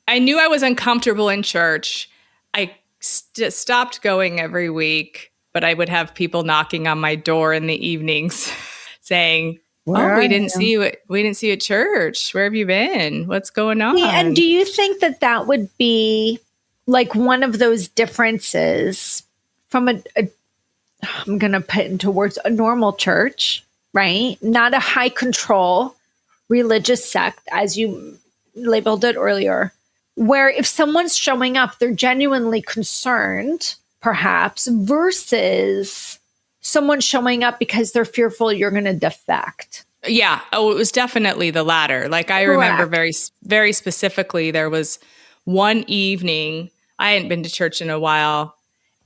I knew I was uncomfortable in church. I stopped going every week, but I would have people knocking on my door in the evenings saying, Where "Oh, are we didn't see you? you. We didn't see you at church. Where have you been? What's going And do on?" you think that that would be like one of those differences from I'm going to put into words, a normal church, right? Not a high control religious sect, as you labeled it earlier, where if someone's showing up, they're genuinely concerned, perhaps, versus someone showing up because they're fearful you're going to defect. Yeah. Oh, it was definitely the latter. Like I remember Correct. very specifically, there was one evening, I hadn't been to church in a while,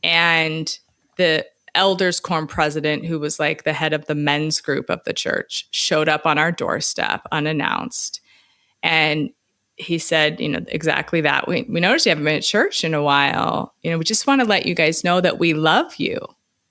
and the elders quorum president, who was like the head of the men's group of the church, showed up on our doorstep unannounced. And he said, exactly that. We noticed you haven't been at church in a while. We just want to let you guys know that we love you.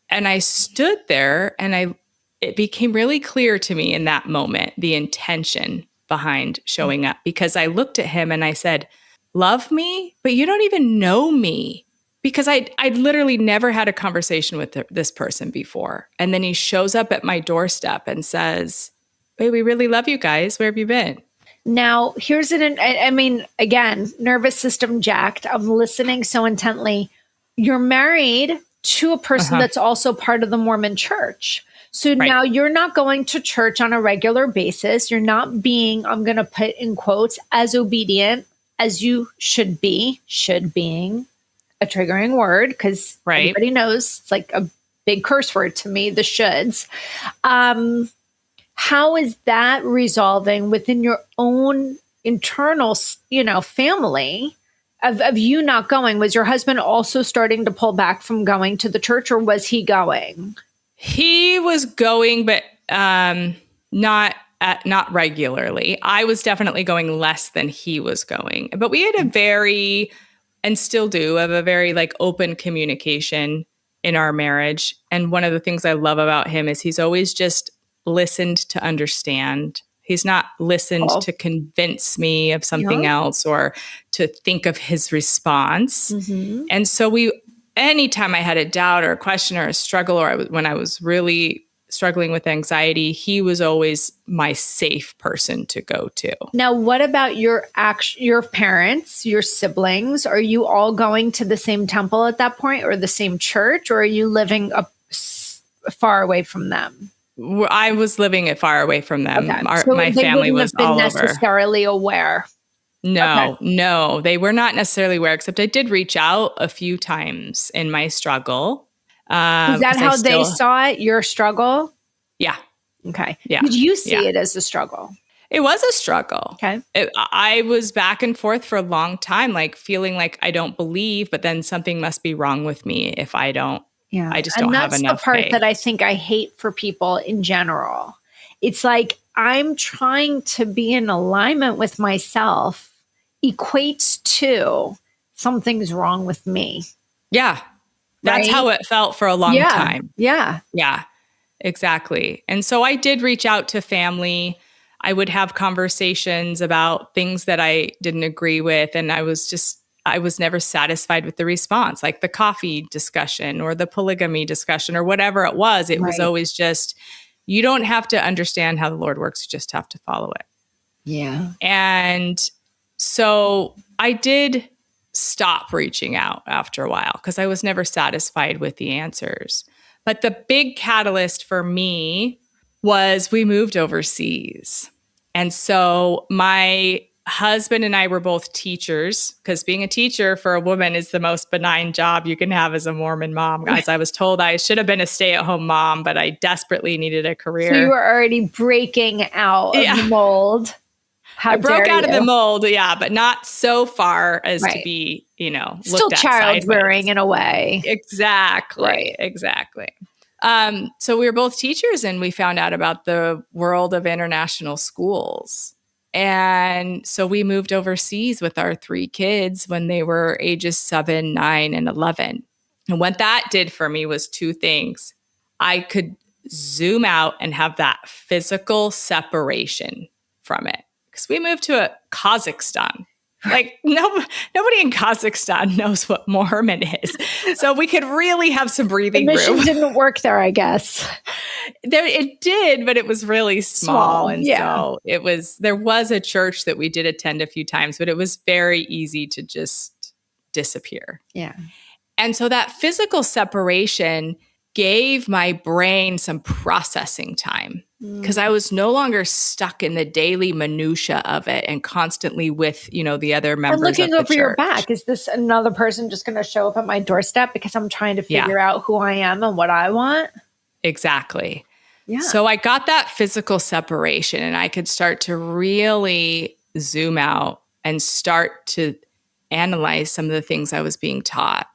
And I stood there and it became really clear to me in that moment, the intention behind showing up, because I looked at him and I said, "Love me, but you don't even know me." Because I'd literally never had a conversation with this person before. And then he shows up at my doorstep and says, "Hey, we really love you guys. Where have you been?" Now, here's I mean, again, nervous system jacked. I'm listening so intently. You're married to a person that's also part of the Mormon church. So Right. now you're not going to church on a regular basis. You're not being, I'm going to put in quotes, as obedient as you should be, should being a triggering word because Right. everybody knows it's like a big curse word to me, the shoulds. How is that resolving within your own internal, family of you not going? Was your husband also starting to pull back from going to the church, or was he going? He was going, but not regularly. I was definitely going less than he was going. But we had and still do, have a very like open communication in our marriage. And one of the things I love about him is he's always just listened to understand. He's not listened to convince me of something else or to think of his response. Mm-hmm. And so anytime I had a doubt or a question or a struggle, or when I was really struggling with anxiety, he was always my safe person to go to. Now, what about your parents, your siblings? Are you all going to the same temple at that point, or the same church, or are you living far away from them? I was living far away from them. Okay. My family was all over. Necessarily aware. No, they were not necessarily aware, except I did reach out a few times in my struggle. Is that how they saw it, your struggle? Yeah. Okay. Yeah. Did you see it as a struggle? It was a struggle. Okay. I was back and forth for a long time, like feeling like I don't believe, but then something must be wrong with me if I don't. Yeah. I just don't have enough faith. That's the part that I think I hate for people in general. It's like I'm trying to be in alignment with myself equates to something's wrong with me. Yeah. That's how it felt for a long time. Yeah. Yeah, exactly. And so I did reach out to family. I would have conversations about things that I didn't agree with. And I was never satisfied with the response, like the coffee discussion or the polygamy discussion or whatever it was. It was always just, you don't have to understand how the Lord works. You just have to follow it. Yeah. And so I did stop reaching out after a while because I was never satisfied with the answers. But the big catalyst for me was we moved overseas. And so my husband and I were both teachers, because being a teacher for a woman is the most benign job you can have as a Mormon mom. As I was told, I should have been a stay-at-home mom, but I desperately needed a career. So you were already breaking out of the mold. I broke out of the mold, but not so far as to be, still child rearing in a way. Exactly. So we were both teachers, and we found out about the world of international schools. And so we moved overseas with our 3 kids when they were ages 7, 9, and 11. And what that did for me was 2 things. I could zoom out and have that physical separation from it. Because we moved to Kazakhstan. Like nobody in Kazakhstan knows what Mormon is. So we could really have some breathing The mission room. didn't work there, I guess. It did, but it was really small. And yeah. so there was a church that we did attend a few times, but it was very easy to just disappear. Yeah. And so that physical separation gave my brain some processing time because I was no longer stuck in the daily minutia of it and constantly with, the other members and looking of the over your church. back. Is this another person just going to show up at my doorstep because I'm trying to figure out who I am and what I want? Exactly. Yeah. So I got that physical separation and I could start to really zoom out and start to analyze some of the things I was being taught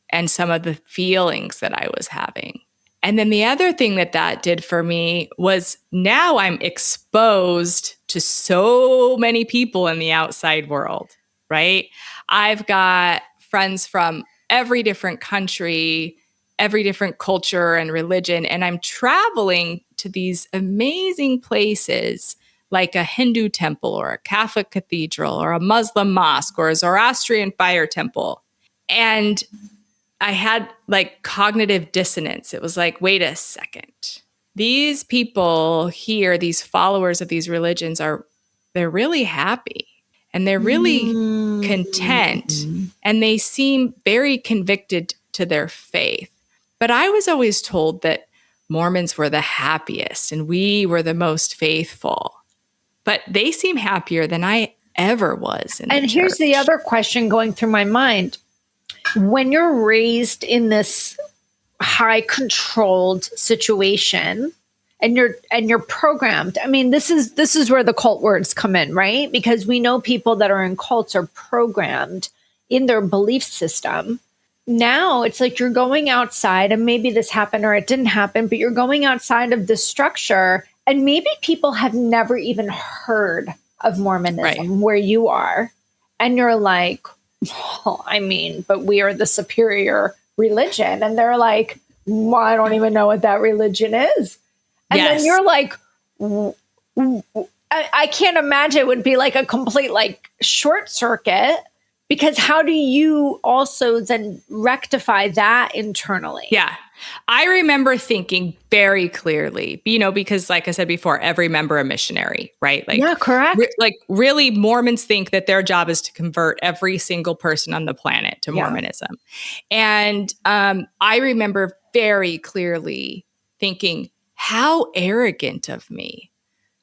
and some of the feelings that I was having. And then the other thing that did for me was now I'm exposed to so many people in the outside world, right? I've got friends from every different country, every different culture and religion, and I'm traveling to these amazing places like a Hindu temple or a Catholic cathedral or a Muslim mosque or a Zoroastrian fire temple. And I had like cognitive dissonance. It was like, wait a second. These people here, these followers of these religions they're really happy and they're really content and they seem very convicted to their faith. But I was always told that Mormons were the happiest and we were the most faithful. But they seem happier than I ever was in the church. Here's the other question going through my mind. When you're raised in this high controlled situation and you're programmed, I mean, this is where the cult words come in, right? Because we know people that are in cults are programmed in their belief system. Now it's like you're going outside and maybe this happened or it didn't happen, but you're going outside of this structure and maybe people have never even heard of Mormonism where you are. And you're like, well, I mean, but we are the superior religion. And they're like, well, I don't even know what that religion is. And then you're like, I can't imagine it would be like a complete like short circuit, because how do you also then rectify that internally? Yeah. I remember thinking very clearly, because like I said before, every member a missionary, right? Like, yeah, correct. Really Mormons think that their job is to convert every single person on the planet to Mormonism. And I remember very clearly thinking, how arrogant of me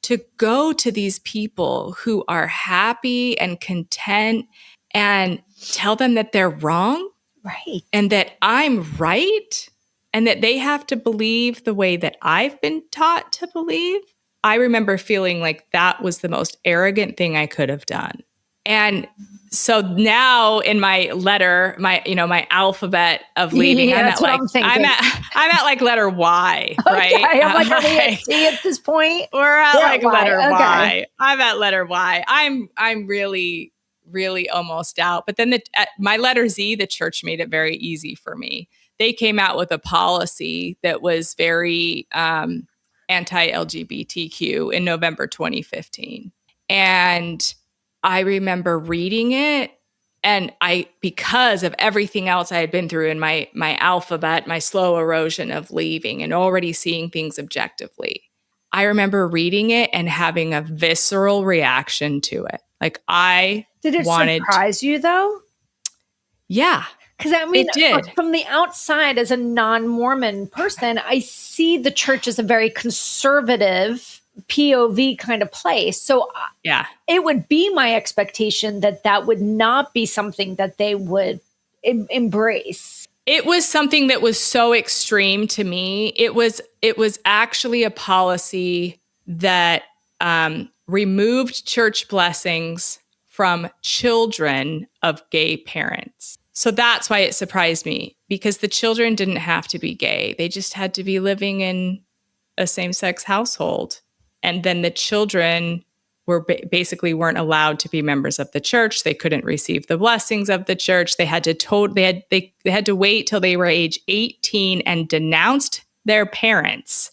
to go to these people who are happy and content and tell them that they're wrong. Right. And that I'm right. And that they have to believe the way that I've been taught to believe. I remember feeling like that was the most arrogant thing I could have done. And so now in my letter, my alphabet of leaving, I'm at like letter Y, right? Okay. I'm like, are we at C at this point? We're at like letter Y. I'm at letter Y. I'm really, really almost out. But then my letter Z, the church made it very easy for me. They came out with a policy that was very anti-LGBTQ in November 2015. And I remember reading it, and because of everything else I had been through in my alphabet, my slow erosion of leaving and already seeing things objectively, I remember reading it and having a visceral reaction to it. Like Did it surprise you though? Yeah. Because I mean, it did. From the outside, as a non-Mormon person, I see the church as a very conservative POV kind of place. So it would be my expectation that would not be something that they would embrace. It was something that was so extreme to me. It was actually a policy that removed church blessings from children of gay parents. So that's why it surprised me, because the children didn't have to be gay. They just had to be living in a same-sex household. And then the children were basically weren't allowed to be members of the church. They couldn't receive the blessings of the church. They had to they had to wait till they were age 18 and denounced their parents